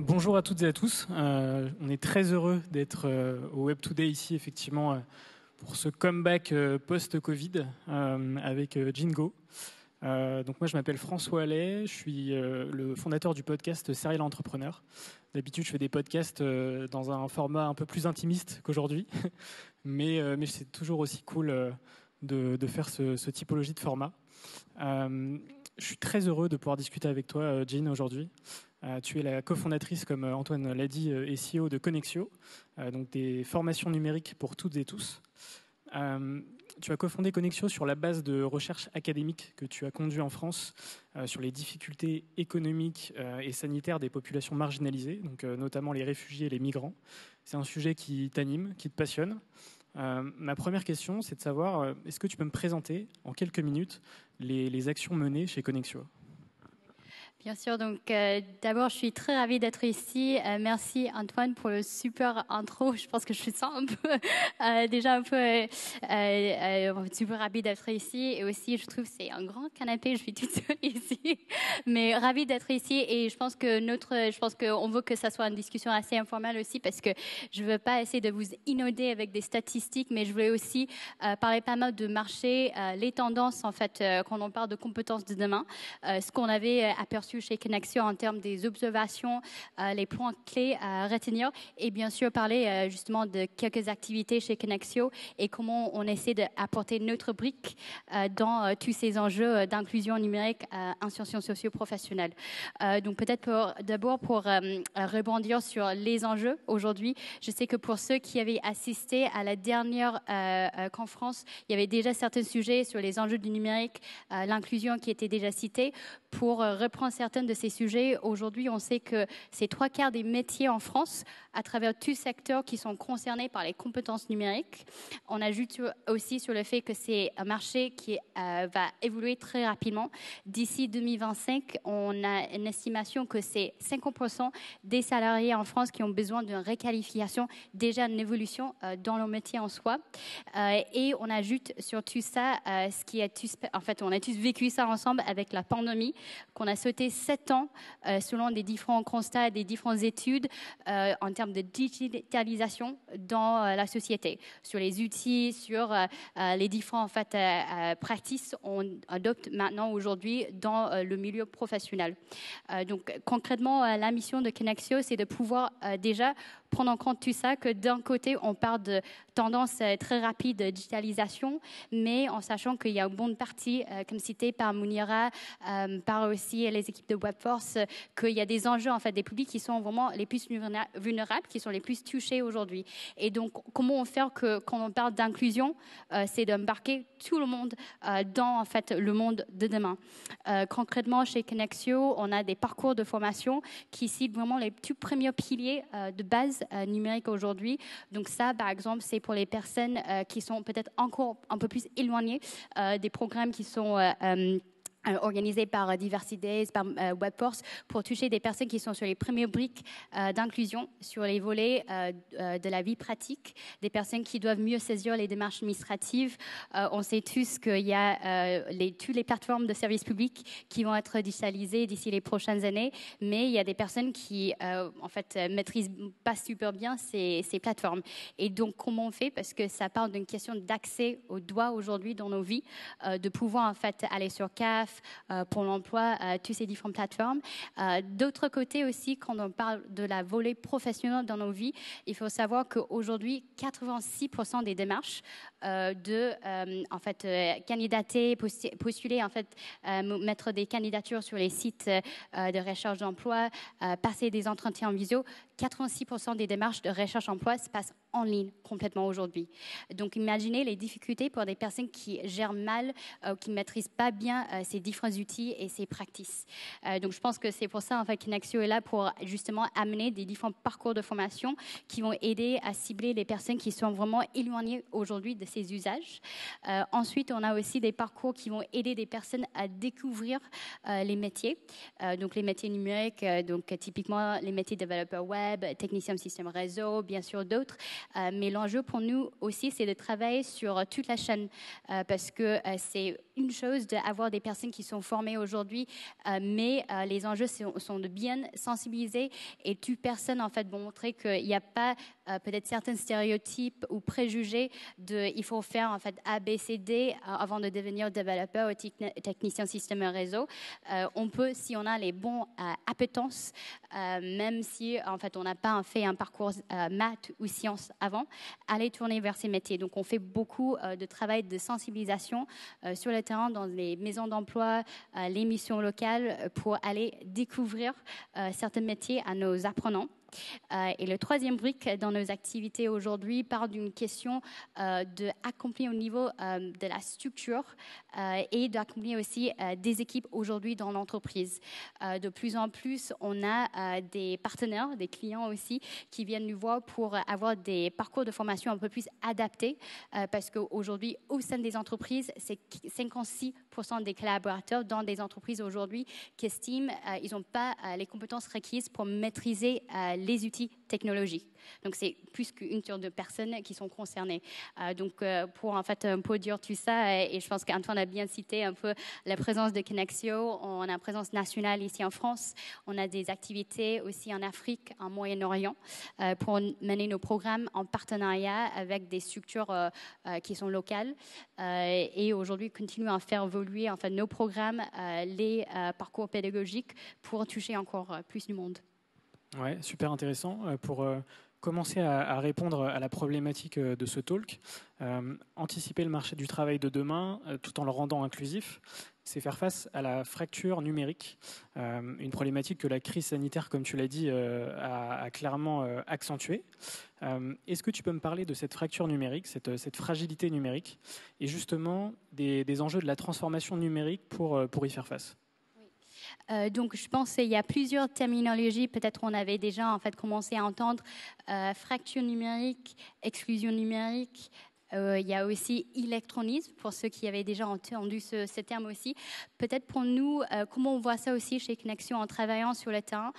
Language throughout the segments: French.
Bonjour à toutes et à tous. On est très heureux d'être au Web Today ici, effectivement, pour ce comeback post-Covid avec Jingo. Donc moi, je m'appelle François Allais, je suis le fondateur du podcast Serial Entrepreneur. D'habitude, je fais des podcasts dans un format un peu plus intimiste qu'aujourd'hui, mais c'est toujours aussi cool de faire ce typologie de format. Je suis très heureux de pouvoir discuter avec toi, Jean, aujourd'hui. Tu es la cofondatrice, comme Antoine l'a dit, et CEO de Connexio, donc des formations numériques pour toutes et tous. Tu as cofondé Connexio sur la base de recherches académiques que tu as conduit en France sur les difficultés économiques et sanitaires des populations marginalisées, donc notamment les réfugiés et les migrants. C'est un sujet qui t'anime, qui te passionne. Ma première question, c'est de savoir, est-ce que tu peux me présenter en quelques minutes les actions menées chez Connexio ? Bien sûr, donc d'abord, je suis très ravie d'être ici. Merci Antoine pour le super intro. Je pense que je suis super ravie d'être ici. Et aussi, je trouve que c'est un grand canapé. Je suis toute seule ici, mais ravie d'être ici. Et je pense qu'on veut que ça soit une discussion assez informelle aussi, parce que je veux pas essayer de vous inonder avec des statistiques, mais je voulais aussi parler pas mal de marché, les tendances en fait quand on parle de compétences de demain, ce qu'on avait aperçu chez Connexio en termes des observations, les points clés à retenir, et bien sûr parler justement de quelques activités chez Connexio et comment on essaie d'apporter notre brique dans tous ces enjeux d'inclusion numérique, insertion socio-professionnelle. Donc peut-être d'abord pour rebondir sur les enjeux aujourd'hui, je sais que pour ceux qui avaient assisté à la dernière conférence, il y avait déjà certains sujets sur les enjeux du numérique, l'inclusion qui était déjà citée. Pour reprendre certains de ces sujets, aujourd'hui, on sait que c'est 3/4 des métiers en France, à travers tous secteurs qui sont concernés par les compétences numériques. On ajoute aussi sur le fait que c'est un marché qui va évoluer très rapidement. D'ici 2025, on a une estimation que c'est 50% des salariés en France qui ont besoin d'une requalification, déjà une évolution dans leur métier en soi. Et on ajoute sur tout ça, on a tous vécu ça ensemble avec la pandémie, qu'on a sauté 7 ans selon des différents constats, des différentes études en termes de digitalisation dans la société, sur les outils, sur les différents pratiques on adopte maintenant aujourd'hui dans le milieu professionnel. Donc concrètement, la mission de Connexio, c'est de pouvoir déjà prendre en compte tout ça, que d'un côté, on parle de tendance très rapide de digitalisation, mais en sachant qu'il y a une bonne partie, comme cité par Mounira, par aussi les équipes de Webforce, qu'il y a des enjeux, en fait, des publics qui sont vraiment les plus vulnérables, qui sont les plus touchés aujourd'hui. Et donc, comment on fait que, quand on parle d'inclusion, c'est d'embarquer tout le monde dans, en fait, le monde de demain. Concrètement, chez Connexio, on a des parcours de formation qui ciblent vraiment les tout premiers piliers de base numérique aujourd'hui. Donc ça, par exemple, c'est pour les personnes qui sont peut-être encore un peu plus éloignées des programmes qui sont organisé par Diversity Days, par Webforce, pour toucher des personnes qui sont sur les premières briques d'inclusion, sur les volets de la vie pratique, des personnes qui doivent mieux saisir les démarches administratives. On sait tous qu'il y a toutes les plateformes de services publics qui vont être digitalisées d'ici les prochaines années, mais il y a des personnes qui, maîtrisent pas super bien ces plateformes. Et donc, comment on fait? Parce que ça parle d'une question d'accès aux droits aujourd'hui dans nos vies, de pouvoir, en fait, aller sur CAF, pour l'emploi, toutes ces différentes plateformes. D'autre côté aussi, quand on parle de la volet professionnelle dans nos vies, il faut savoir qu'aujourd'hui, 86% des démarches candidater, postuler, en fait, mettre des candidatures sur les sites de recherche d'emploi, passer des entretiens en visio, 86% des démarches de recherche d'emploi se passent en ligne complètement aujourd'hui. Donc, imaginez les difficultés pour des personnes qui gèrent mal, qui ne maîtrisent pas bien ces différents outils et ces pratiques. Donc, je pense que c'est pour ça, en fait, qu'Inaxio est là pour justement amener des différents parcours de formation qui vont aider à cibler les personnes qui sont vraiment éloignées aujourd'hui de ces usages. Ensuite, on a aussi des parcours qui vont aider des personnes à découvrir les métiers. Donc, les métiers numériques, donc typiquement les métiers développeurs web, web, technicien système réseau, bien sûr d'autres. Mais l'enjeu pour nous aussi, c'est de travailler sur toute la chaîne parce que c'est une chose d'avoir des personnes qui sont formées aujourd'hui, mais les enjeux sont de bien sensibiliser et toute personne en fait montrer qu'il n'y a pas peut-être certains stéréotypes ou préjugés de il faut faire en fait A, B, C, D avant de devenir développeur ou technicien système et réseau. On peut, si on a les bons appétences, même si en fait on n'a pas fait un parcours maths ou sciences avant, aller tourner vers ces métiers. Donc on fait beaucoup de travail de sensibilisation sur le terrain dans les maisons d'emploi, les missions locales pour aller découvrir certains métiers à nos apprenants. Et le troisième brique dans nos activités aujourd'hui part d'une question d'accomplir au niveau de la structure et d'accomplir aussi des équipes aujourd'hui dans l'entreprise. De plus en plus, on a des partenaires, des clients aussi qui viennent nous voir pour avoir des parcours de formation un peu plus adaptés parce qu'aujourd'hui, au sein des entreprises, c'est 56% des collaborateurs dans des entreprises aujourd'hui qui estiment qu'ils n'ont pas les compétences requises pour maîtriser les outils technologiques. Donc, c'est plus qu'une turne de personnes qui sont concernées. Donc, pour en fait un peu dire tout ça, et je pense qu'Antoine a bien cité un peu la présence de Connexio, on a une présence nationale ici en France, on a des activités aussi en Afrique, en Moyen-Orient, pour mener nos programmes en partenariat avec des structures qui sont locales et aujourd'hui continuer à faire évoluer en fait, nos programmes, les parcours pédagogiques pour toucher encore plus du monde. Ouais, super intéressant. Pour commencer à répondre à la problématique de ce talk, anticiper le marché du travail de demain tout en le rendant inclusif, c'est faire face à la fracture numérique, une problématique que la crise sanitaire, comme tu l'as dit, a clairement accentuée. Est-ce que tu peux me parler de cette fracture numérique, cette fragilité numérique, et justement des enjeux de la transformation numérique pour y faire face ? Donc, je pense qu'il y a plusieurs terminologies. Peut-être on avait déjà en fait commencé à entendre fracture numérique, exclusion numérique. Il y a aussi électronisme, pour ceux qui avaient déjà entendu ce terme aussi. Peut-être pour nous, comment on voit ça aussi chez Connexio en travaillant sur le terrain.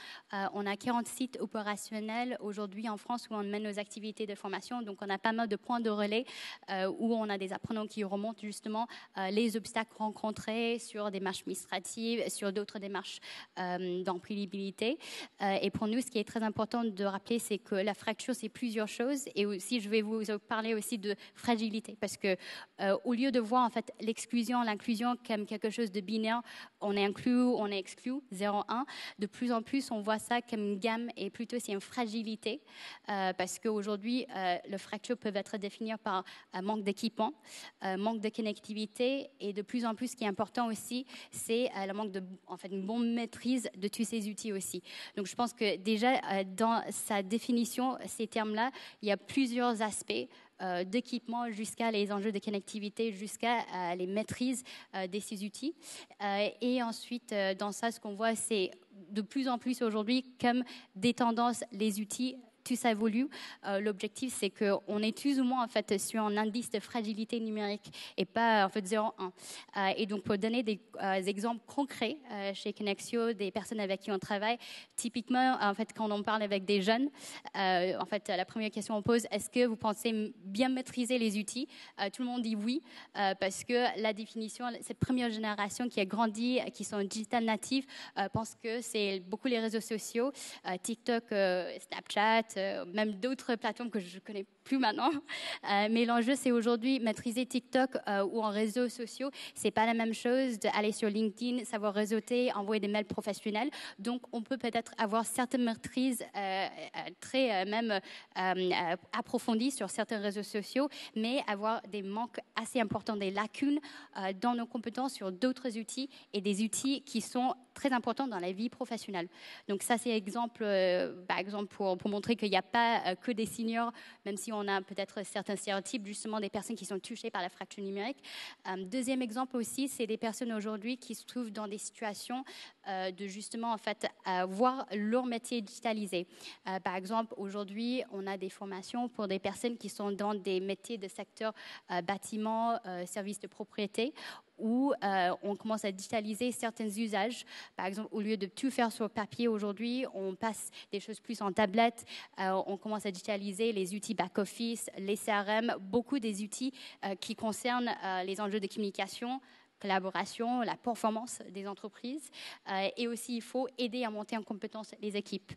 On a 40 sites opérationnels aujourd'hui en France où on mène nos activités de formation. Donc, on a pas mal de points de relais où on a des apprenants qui remontent justement les obstacles rencontrés sur des démarches administratives, sur d'autres démarches d'employabilité. Et pour nous, ce qui est très important de rappeler, c'est que la fracture, c'est plusieurs choses. Et aussi, je vais vous parler aussi de fragilité, parce que au lieu de voir en fait l'exclusion, l'inclusion comme quelque chose de binaire, on est inclus, on est exclu, 0-1, de plus en plus on voit ça comme une gamme et plutôt c'est une fragilité parce qu'aujourd'hui le fracture peut être défini par un manque d'équipement, manque de connectivité et de plus en plus ce qui est important aussi c'est le manque de en fait une bonne maîtrise de tous ces outils aussi. Donc je pense que déjà dans sa définition, ces termes-là, il y a plusieurs aspects d'équipement jusqu'à les enjeux de connectivité, jusqu'à les maîtrises de ces outils. Et ensuite, dans ça, ce qu'on voit, c'est de plus en plus aujourd'hui, comme des tendances, les outils, tout ça évolue. L'objectif, c'est qu'on est plus ou moins en fait sur un indice de fragilité numérique et pas en fait 0,1. Et donc, pour donner des exemples concrets chez Connexio, des personnes avec qui on travaille, typiquement, en fait, quand on parle avec des jeunes, en fait, la première question qu'on pose, est-ce que vous pensez bien maîtriser les outils? Tout le monde dit oui, parce que la définition, cette première génération qui a grandi, qui sont digital natives, pense que c'est beaucoup les réseaux sociaux, TikTok, Snapchat, même d'autres plateformes que je ne connais plus maintenant. Mais l'enjeu, c'est aujourd'hui maîtriser TikTok ou en réseaux sociaux. C'est pas la même chose d'aller sur LinkedIn, savoir réseauter, envoyer des mails professionnels. Donc, on peut peut-être avoir certaines maîtrises très même approfondies sur certains réseaux sociaux, mais avoir des manques assez importants, des lacunes dans nos compétences sur d'autres outils et des outils qui sont très importants dans la vie professionnelle. Donc ça, c'est exemple, par exemple pour montrer qu'il n'y a pas que des seniors, même si on a peut-être certains stéréotypes, justement des personnes qui sont touchées par la fracture numérique. Deuxième exemple aussi, c'est des personnes aujourd'hui qui se trouvent dans des situations de justement en fait voir leur métier digitalisé. Par exemple, aujourd'hui, on a des formations pour des personnes qui sont dans des métiers de secteur bâtiment, services de propriété, où on commence à digitaliser certains usages. Par exemple, au lieu de tout faire sur papier aujourd'hui, on passe des choses plus en tablette, on commence à digitaliser les outils back-office, les CRM, beaucoup des outils qui concernent les enjeux de communication, collaboration, la performance des entreprises et aussi il faut aider à monter en compétence les équipes.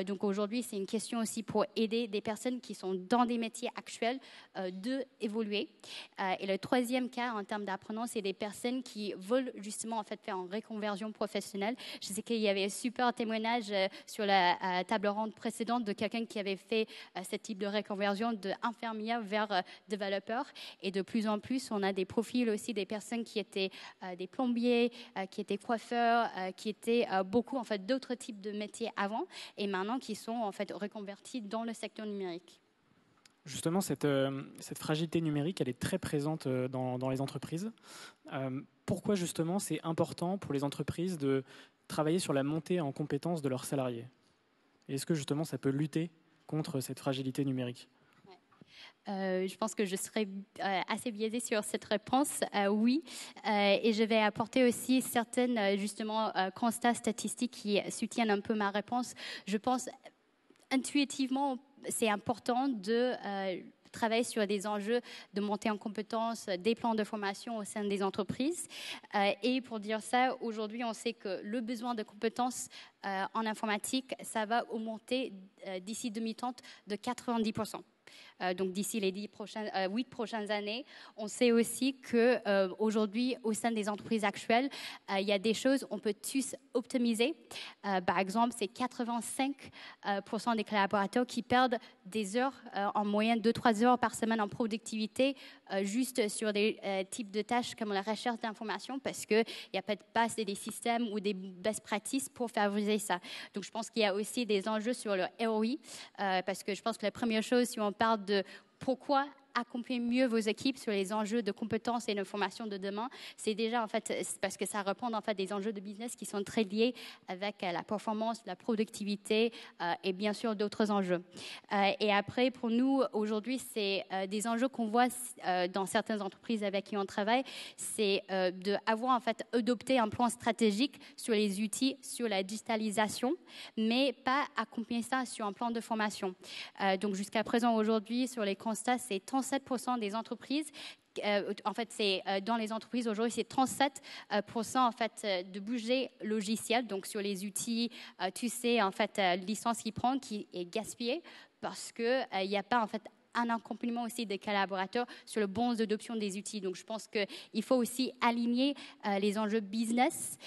Donc aujourd'hui c'est une question aussi pour aider des personnes qui sont dans des métiers actuels d'évoluer. Et le troisième cas en termes d'apprenants, c'est des personnes qui veulent justement en fait faire une reconversion professionnelle. Je sais qu'il y avait un super témoignage sur la table ronde précédente de quelqu'un qui avait fait ce type de reconversion d'infirmière vers développeur et de plus en plus on a des profils aussi des personnes qui étaient des plombiers, qui étaient coiffeurs, qui étaient beaucoup en fait d'autres types de métiers avant et maintenant qui sont en fait reconvertis dans le secteur numérique. Justement, cette fragilité numérique, elle est très présente dans les entreprises. Pourquoi justement c'est important pour les entreprises de travailler sur la montée en compétences de leurs salariés? Et est-ce que justement ça peut lutter contre cette fragilité numérique? Je pense que je serai assez biaisée sur cette réponse, oui. Et je vais apporter aussi certains justement constats statistiques qui soutiennent un peu ma réponse. Je pense intuitivement, c'est important de travailler sur des enjeux de montée en compétences, des plans de formation au sein des entreprises. Et pour dire ça, aujourd'hui, on sait que le besoin de compétences en informatique, ça va augmenter d'ici 2030 de 90%. Donc d'ici les 8 prochaines années. On sait aussi qu'aujourd'hui, au sein des entreprises actuelles, il y a des choses qu'on peut tous optimiser. Par exemple, c'est 85% des collaborateurs qui perdent des heures, en moyenne 2-3 heures par semaine en productivité, juste sur des types de tâches comme la recherche d'informations, parce qu'il n'y a pas assez des systèmes ou des best practices pour favoriser ça. Donc je pense qu'il y a aussi des enjeux sur le ROI, parce que je pense que la première chose, si on parle de pourquoi accomplir mieux vos équipes sur les enjeux de compétences et de formation de demain, c'est déjà en fait parce que ça répond en fait des enjeux de business qui sont très liés avec la performance, la productivité et bien sûr d'autres enjeux. Et après pour nous aujourd'hui c'est des enjeux qu'on voit dans certaines entreprises avec qui on travaille, c'est d'avoir en fait adopté un plan stratégique sur les outils, sur la digitalisation, mais pas accompagner ça sur un plan de formation. Donc jusqu'à présent aujourd'hui sur les constats c'est 37% des entreprises, en fait, c'est dans les entreprises aujourd'hui, c'est 37% en fait de budget logiciel, donc sur les outils, tu sais, en fait, licence qui prend, qui est gaspillée parce que il n'y a pas en fait un accompagnement aussi des collaborateurs sur le bon adoption des outils. Donc, je pense qu'il faut aussi aligner les enjeux business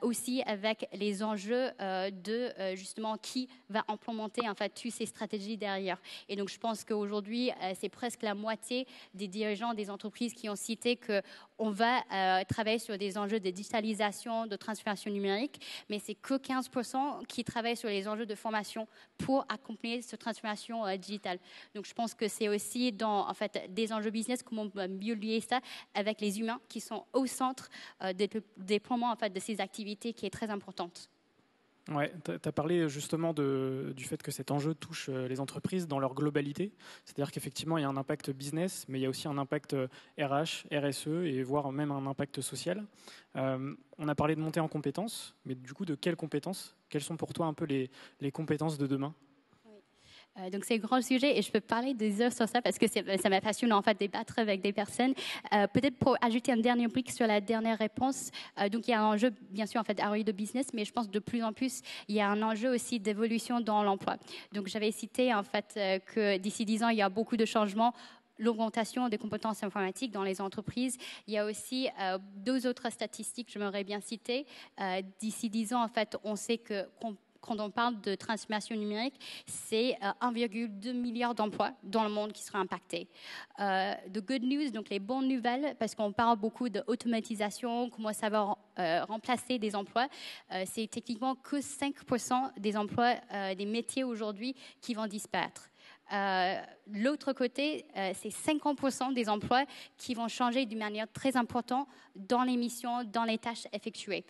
aussi avec les enjeux de justement qui va implémenter en fait toutes ces stratégies derrière. Et donc, je pense qu'aujourd'hui, c'est presque la moitié des dirigeants des entreprises qui ont cité qu'on va travailler sur des enjeux de digitalisation, de transformation numérique, mais c'est que 15% qui travaillent sur les enjeux de formation pour accompagner cette transformation digitale. Donc, je pense que c'est aussi dans en fait, des enjeux business, comment on peut mieux lier ça avec les humains qui sont au centre des déploiements en fait, de ces activités qui est très importante. Ouais, tu as parlé justement du fait que cet enjeu touche les entreprises dans leur globalité. C'est-à-dire qu'effectivement, il y a un impact business, mais il y a aussi un impact RH, RSE et voire même un impact social. On a parlé de montée en compétences, mais du coup, de quelles compétences? Quelles sont pour toi un peu les compétences de demain? Donc c'est un grand sujet et je peux parler des heures sur ça parce que ça me passionne en fait de débattre avec des personnes. Peut-être pour ajouter un dernier brique sur la dernière réponse. Donc il y a un enjeu bien sûr en fait ROI de business, mais je pense de plus en plus il y a un enjeu aussi d'évolution dans l'emploi. Donc j'avais cité en fait que d'ici 10 ans il y a beaucoup de changements. L'augmentation des compétences informatiques dans les entreprises. Il y a aussi deux autres statistiques que j'aimerais bien citer. D'ici 10 ans, en fait, on sait que quand on parle de transformation numérique, c'est 1,2 milliard d'emplois dans le monde qui sera impactés. The good news, donc les bonnes nouvelles, parce qu'on parle beaucoup d'automatisation, comment ça va remplacer des emplois, c'est techniquement que 5% des emplois, des métiers aujourd'hui qui vont disparaître. L'autre côté, c'est 50% des emplois qui vont changer d'une manière très importante dans les missions, dans les tâches effectuées.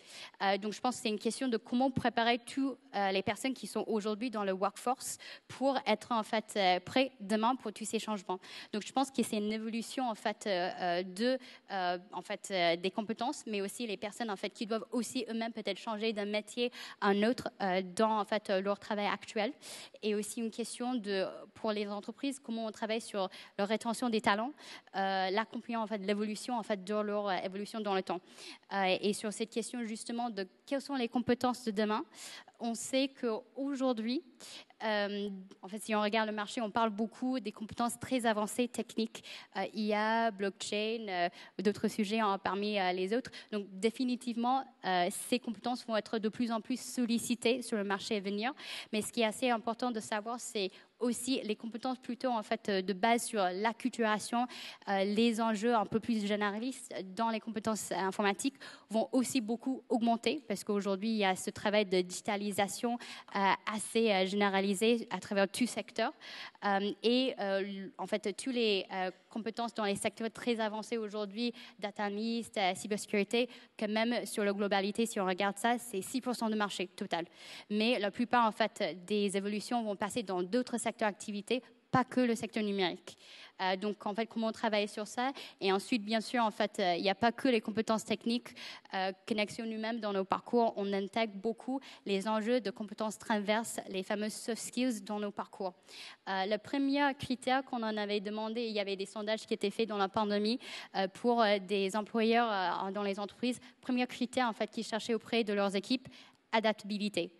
Donc, je pense que c'est une question de comment préparer toutes les personnes qui sont aujourd'hui dans le workforce pour être en fait prêts demain pour tous ces changements. Donc, je pense que c'est une évolution en fait des compétences, mais aussi les personnes en fait qui doivent aussi eux-mêmes peut-être changer d'un métier à un autre dans en fait leur travail actuel. Et aussi une question pour les entreprises, comment on travaille sur leur rétention des talents, l'accompagnement en fait de l'évolution en fait de leur évolution dans le temps. Et sur cette question justement de quelles sont les compétences de demain, on sait qu'aujourd'hui, en fait, si on regarde le marché, on parle beaucoup des compétences très avancées techniques, IA, blockchain, d'autres sujets parmi les autres. Donc, définitivement, ces compétences vont être de plus en plus sollicitées sur le marché à venir. Mais ce qui est assez important de savoir, c'est aussi les compétences plutôt en fait de base sur l'acculturation, les enjeux un peu plus généralistes dans les compétences informatiques vont aussi beaucoup augmenter parce qu'aujourd'hui il y a ce travail de digitalisation assez généralisé à travers tout secteur en fait tous les compétences dans les secteurs très avancés aujourd'hui, data analyst, cybersécurité, que même sur la globalité, si on regarde ça, c'est 6% de marché total. Mais la plupart en fait des évolutions vont passer dans d'autres secteurs d'activité, pas que le secteur numérique. Donc, en fait, comment on travaille sur ça. Et ensuite, bien sûr, en fait, il n'y a pas que les compétences techniques. Connexion nous-mêmes, dans nos parcours, on intègre beaucoup les enjeux de compétences transverses, les fameuses soft skills dans nos parcours. Le premier critère qu'on en avait demandé, il y avait des sondages qui étaient faits dans la pandémie pour des employeurs dans les entreprises. Premier critère, en fait, qu'ils cherchaient auprès de leurs équipes, adaptabilité.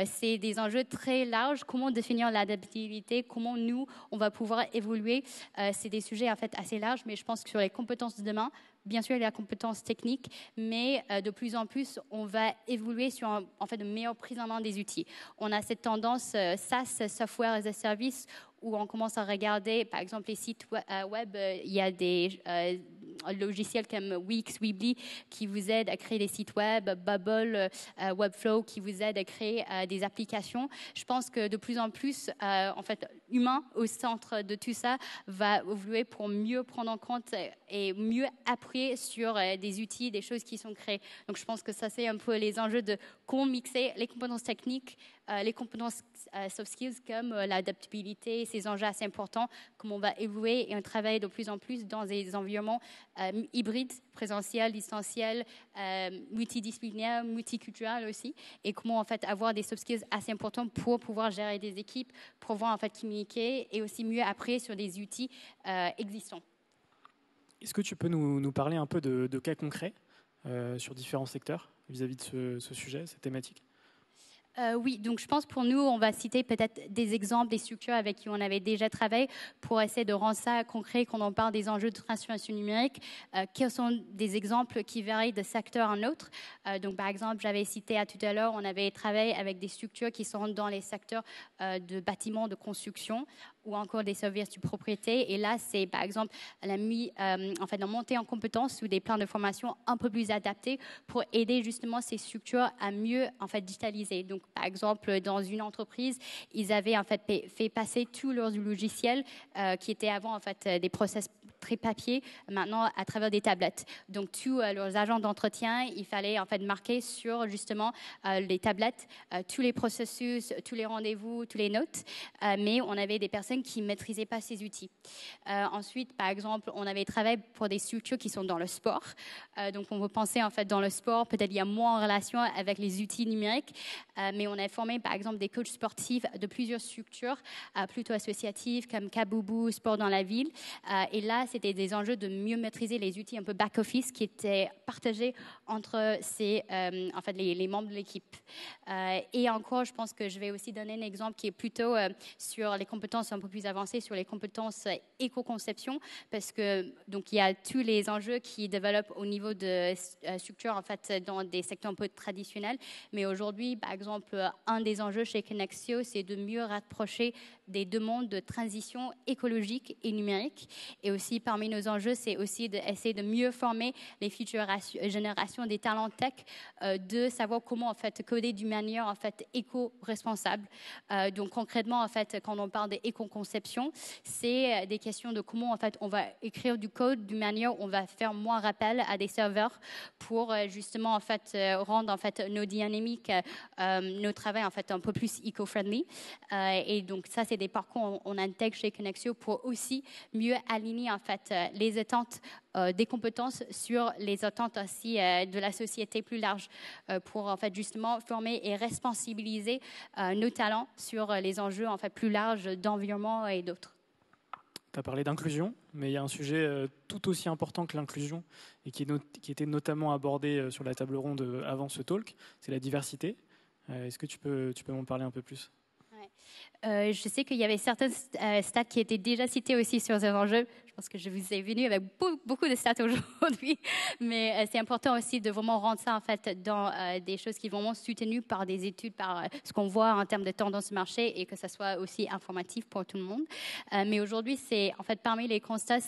C'est des enjeux très larges. Comment définir l'adaptabilité? Comment nous, on va pouvoir évoluer? C'est des sujets en fait assez larges, mais je pense que sur les compétences de demain, bien sûr, il y a la compétence technique, mais de plus en plus, on va évoluer sur en fait, une meilleure prise en main des outils. On a cette tendance SaaS, Software as a Service, où on commence à regarder, par exemple, les sites web. Il y a des logiciels comme Wix, Weebly qui vous aident à créer des sites web, Bubble, Webflow qui vous aident à créer des applications. Je pense que de plus en plus, en fait, humain au centre de tout ça va évoluer pour mieux prendre en compte et mieux appuyer sur des outils, des choses qui sont créées. Donc, je pense que ça, c'est un peu les enjeux de comment mixer les compétences techniques, les compétences soft skills comme l'adaptabilité, ces enjeux assez importants, comment on va évoluer et on travaille de plus en plus dans des environnements hybrides, présentiels, distanciels, multidisciplinaires, multiculturels aussi, et comment en fait avoir des soft skills assez importants pour pouvoir gérer des équipes, pour pouvoir en fait communiquer et aussi mieux apprendre sur des outils existants. Est-ce que tu peux nous parler un peu de cas concrets sur différents secteurs vis-à-vis de ce sujet, cette thématique? Oui, donc je pense pour nous, on va citer peut-être des exemples, des structures avec qui on avait déjà travaillé pour essayer de rendre ça concret quand on parle des enjeux de transformation numérique. Quels sont des exemples qui varient de secteur à un autre? Donc par exemple, j'avais cité tout à l'heure, on avait travaillé avec des structures qui sont dans les secteurs de bâtiments, de construction ou encore des services de propriété. Et là, c'est par exemple la montée en compétences ou des plans de formation un peu plus adaptés pour aider justement ces structures à mieux en fait digitaliser. Donc par exemple, dans une entreprise, ils avaient en fait fait passer tous leurs logiciels qui étaient avant en fait des process très papier, maintenant à travers des tablettes. Donc tous leurs agents d'entretien, il fallait en fait marquer sur justement les tablettes tous les processus, tous les rendez-vous, tous les notes. Mais on avait des personnes qui ne maîtrisaient pas ces outils. Ensuite, par exemple, on avait travaillé pour des structures qui sont dans le sport. Donc on veut penser en fait dans le sport, peut-être il y a moins en relation avec les outils numériques, mais on a formé par exemple des coachs sportifs de plusieurs structures plutôt associatives comme Kaboubou, Sport dans la ville. Et là, c'était des enjeux de mieux maîtriser les outils un peu back-office qui étaient partagés entre les membres de l'équipe. Et encore, je pense que je vais aussi donner un exemple qui est plutôt sur les compétences un peu plus avancées, sur les compétences éco-conception, parce que donc il y a tous les enjeux qui développent au niveau de structures en fait dans des secteurs un peu traditionnels. Mais aujourd'hui, par exemple, un des enjeux chez Connexio, c'est de mieux rapprocher des demandes de transition écologique et numérique, et aussi parmi nos enjeux, c'est aussi d'essayer de mieux former les futures générations des talents tech, de savoir comment en fait coder d'une manière en fait éco-responsable. Donc concrètement en fait, quand on parle d'éco-conception, c'est des questions de comment en fait on va écrire du code d'une manière où on va faire moins appel à des serveurs pour justement en fait rendre en fait nos dynamiques, nos travail en fait un peu plus eco-friendly. Et donc ça c'est des parcours on intègre chez Connexio pour aussi mieux aligner en fait les attentes des compétences sur les attentes aussi de la société plus large pour en fait justement former et responsabiliser nos talents sur les enjeux en fait plus larges d'environnement et d'autres. Tu as parlé d'inclusion, mais il y a un sujet tout aussi important que l'inclusion et qui était notamment abordé sur la table ronde avant ce talk, c'est la diversité. Est-ce que tu peux m'en parler un peu plus ? Je sais qu'il y avait certains stats qui étaient déjà cités aussi sur ces enjeux. Je pense que je vous ai venu avec beaucoup de stats aujourd'hui, mais c'est important aussi de vraiment rendre ça en fait dans des choses qui vont vraiment soutenues par des études, par ce qu'on voit en termes de tendance marché et que ça soit aussi informatif pour tout le monde. Mais aujourd'hui, c'est en fait parmi les constats,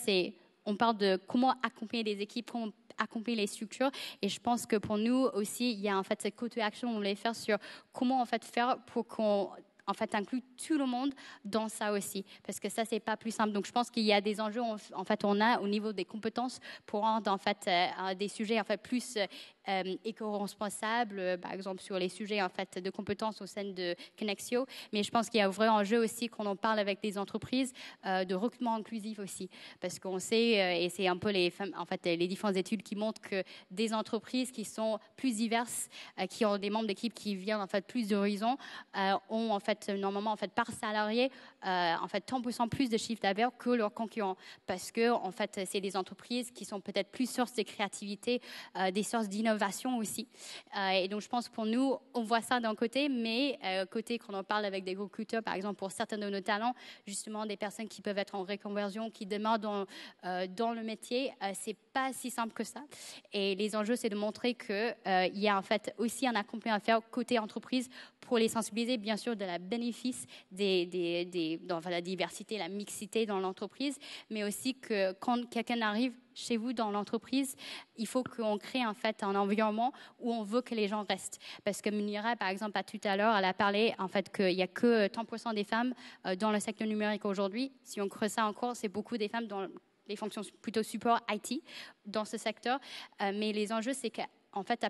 on parle de comment accompagner les équipes, comment accompagner les structures. Et je pense que pour nous aussi, il y a en fait cette call to action qu'on voulait faire sur comment en fait faire pour qu'on en fait inclut tout le monde dans ça aussi, parce que ça c'est pas plus simple. Donc je pense qu'il y a des enjeux en fait on a au niveau des compétences pour rendre en fait des sujets en fait plus éco-responsables, par exemple sur les sujets en fait de compétences au sein de Connexio. Mais je pense qu'il y a un vrai enjeu aussi quand on parle avec des entreprises de recrutement inclusif aussi, parce qu'on sait et c'est un peu les différentes études qui montrent que des entreprises qui sont plus diverses, qui ont des membres d'équipe qui viennent en fait plus d'horizons, ont en fait normalement en fait par salarié en fait 30% plus de chiffre d'affaires que leurs concurrents, parce que en fait c'est des entreprises qui sont peut-être plus sources de créativité, des sources d'innovation aussi. Et donc je pense pour nous on voit ça d'un côté, mais côté quand on parle avec des recruteurs par exemple pour certains de nos talents, justement des personnes qui peuvent être en reconversion, qui demeurent dans le métier, c'est pas si simple que ça. Et les enjeux c'est de montrer que il y a en fait aussi un accompagnement à faire côté entreprise pour les sensibiliser bien sûr de la bénéfice dans la diversité, la mixité dans l'entreprise, mais aussi que quand quelqu'un arrive chez vous dans l'entreprise, il faut qu'on crée en fait un environnement où on veut que les gens restent. Parce que Munira, par exemple, tout à l'heure, elle a parlé en fait qu'il n'y a que 30% des femmes dans le secteur numérique aujourd'hui. Si on creuse ça encore, c'est beaucoup des femmes dans les fonctions plutôt support IT dans ce secteur. Mais les enjeux, c'est que en fait,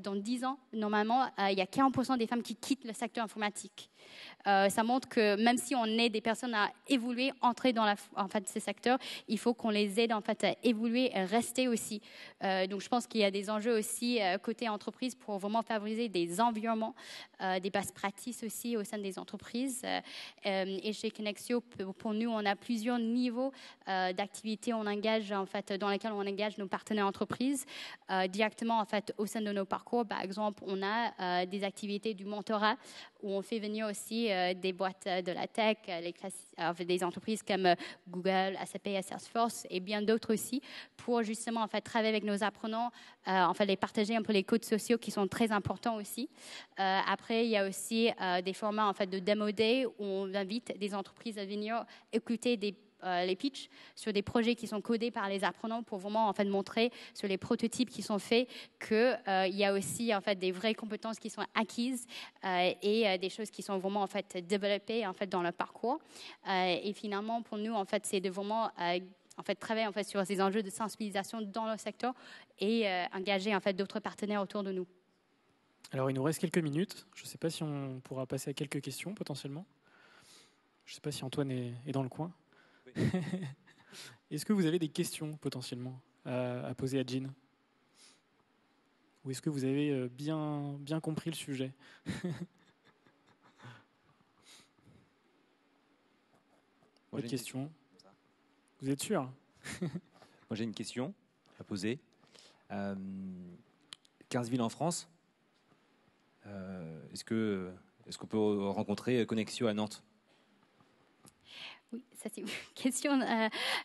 dans 10 ans, normalement, il y a 40% des femmes qui quittent le secteur informatique. Ça montre que même si on est des personnes à évoluer, entrer dans ces secteurs, il faut qu'on les aide en fait à évoluer et rester aussi. Donc, je pense qu'il y a des enjeux aussi côté entreprise pour vraiment favoriser des environnements, des best practices aussi au sein des entreprises. Et chez Connexio, pour nous, on a plusieurs niveaux d'activités on engage en fait dans lesquels on engage nos partenaires entreprises directement en fait au sein de nos parcours. Par exemple, on a des activités du mentorat où on fait venir aussi des boîtes de la tech, des entreprises comme Google, SAP, Salesforce et bien d'autres aussi, pour justement en fait travailler avec nos apprenants, en fait les partager un peu les codes sociaux qui sont très importants aussi. Après, il y a aussi des formats en fait de demo day où on invite des entreprises à venir écouter les pitchs sur des projets qui sont codés par les apprenants pour vraiment en fait montrer sur les prototypes qui sont faits que il y a aussi en fait des vraies compétences qui sont acquises et des choses qui sont vraiment en fait développées en fait dans le parcours. Et finalement pour nous en fait c'est de vraiment en fait travailler en fait sur ces enjeux de sensibilisation dans le secteur et engager en fait d'autres partenaires autour de nous. Alors il nous reste quelques minutes. Je ne sais pas si on pourra passer à quelques questions potentiellement. Je ne sais pas si Antoine est dans le coin. Oui. Est-ce que vous avez des questions potentiellement à poser à Jean ? Ou est-ce que vous avez bien compris le sujet ? Pas de questions ? Vous êtes sûr ? Moi j'ai une question à poser. 15 villes en France. Est-ce qu'on peut rencontrer Connexio à Nantes ? Oui, ça c'est une question,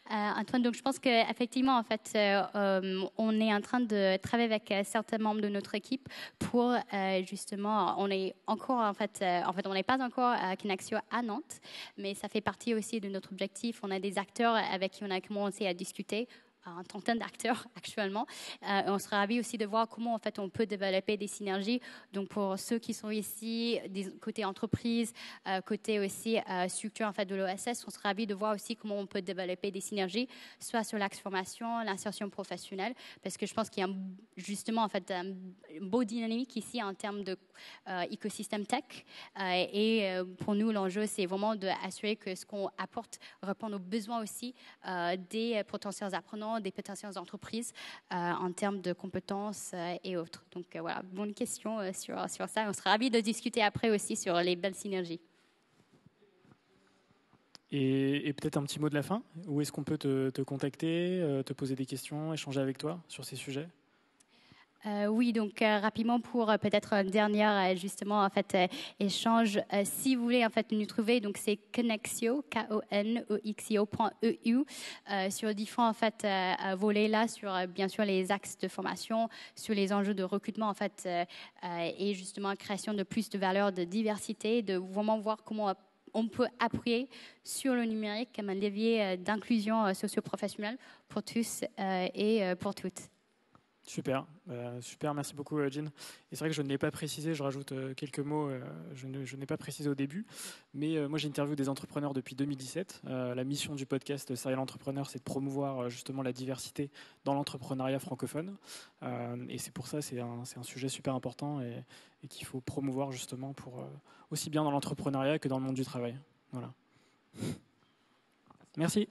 Antoine. Donc je pense qu'effectivement, en fait, on est en train de travailler avec certains membres de notre équipe pour justement, on est encore on n'est pas encore à Connexio à Nantes, mais ça fait partie aussi de notre objectif. On a des acteurs avec qui on a commencé à discuter, une trentaine d'acteurs actuellement. On sera ravis aussi de voir comment en fait on peut développer des synergies. Donc pour ceux qui sont ici, côté entreprise, côté aussi structure en fait de l'OSS, on sera ravis de voir aussi comment on peut développer des synergies, soit sur l'axe formation, l'insertion professionnelle, parce que je pense qu'il y a justement en fait un beau dynamique ici en termes de écosystème tech. Pour nous, l'enjeu c'est vraiment d'assurer que ce qu'on apporte répond aux besoins aussi des potentiels apprenants, des potentielles entreprises en termes de compétences et autres. Donc voilà, bonne question sur ça. On sera ravis de discuter après aussi sur les belles synergies. Et peut-être un petit mot de la fin. Où est-ce qu'on peut te contacter, te poser des questions, échanger avec toi sur ces sujets ? Oui, donc rapidement pour peut-être un dernier justement en fait échange. Si vous voulez en fait nous trouver, donc c'est Connexio, Konexio.eu sur différents en fait volets là, sur bien sûr les axes de formation, sur les enjeux de recrutement en fait et justement création de plus de valeur, de diversité, de vraiment voir comment on peut appuyer sur le numérique comme un levier d'inclusion socio-professionnelle pour tous et pour toutes. Super, super, merci beaucoup Jean. Et c'est vrai que je ne l'ai pas précisé, je rajoute quelques mots, je n'ai pas précisé au début, mais moi j'interviewe des entrepreneurs depuis 2017. La mission du podcast Serial Entrepreneur, c'est de promouvoir justement la diversité dans l'entrepreneuriat francophone. Et c'est pour ça, c'est un sujet super important et qu'il faut promouvoir justement pour aussi bien dans l'entrepreneuriat que dans le monde du travail. Voilà. Merci.